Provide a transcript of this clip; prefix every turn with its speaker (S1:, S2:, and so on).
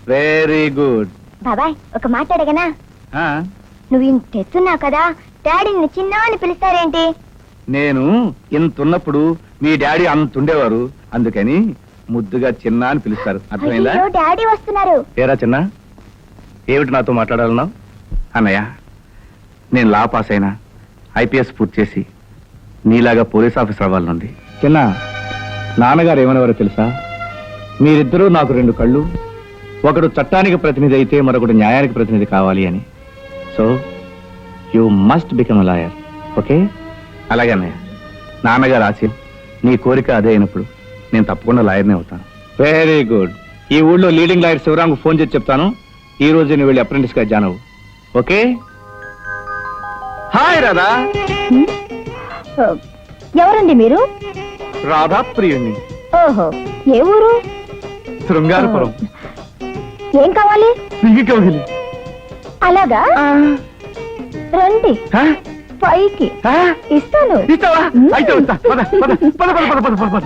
S1: Very good.
S2: బాబాయ్ ఒక మాట అడగనా? నువ్వు ఇంత ఎత్తున్నావు కదా, డాడీని చిన్న అని పిలుస్తారేంటి?
S1: నేను ఇంతున్నప్పుడు మీ డాడీ అంత ఉండేవారు, అందుకని ముద్దుగా చిన్న అని పిలుస్తారు. అర్థమైందా?
S2: అయ్యో, డాడీ వస్తున్నారు.
S1: ఏరా చిన్న, ఏమిటి నాతో మాట్లాడాలన్నావు? అన్నయ్య, నేను లా పాస్ అయినా ఐపీఎస్ పూర్తి చేసి నీలాగా పోలీస్ ఆఫీసర్ అవ్వాలనుంది. చిన్న, నాన్నగారు ఏమనేవారో తెలుసా? మీరిద్దరూ నాకు రెండు కళ్ళు, ఒకడు చట్టానికి ప్రతినిధి అయితే మరొకడు న్యాయానికి ప్రతినిధి కావాలి అని. So you must become a lawyer. Okay? అలాగే అన్నయ్య, నాన్నగారు ఆశ, నీ కోరిక అదే అయినప్పుడు నేను తప్పకుండా లాయర్నే అవుతాను. Very good. ఈ ఊళ్ళో లీడింగ్ లాయర్ శివరాంకు ఫోన్ చేసి చెప్తాను, ఈ రోజు నువ్వు వెళ్ళి అప్రెంటిస్ గా జాయిన్ అవ్వు. ఓకే? హాయ్ రాధా.
S2: ఎవరండి మీరు?
S1: రాధా ప్రియుణ్ణి.
S2: ఓహో, ఏ ఊరు?
S1: శృంగారపురం.
S2: ఏం కావాలి?
S1: కౌగిలి.
S2: అలాగా, రండి పైకి. ఇస్తాను.
S1: ఇస్తావా? అయితే వస్తా. పద పద పద పద పద పద పద.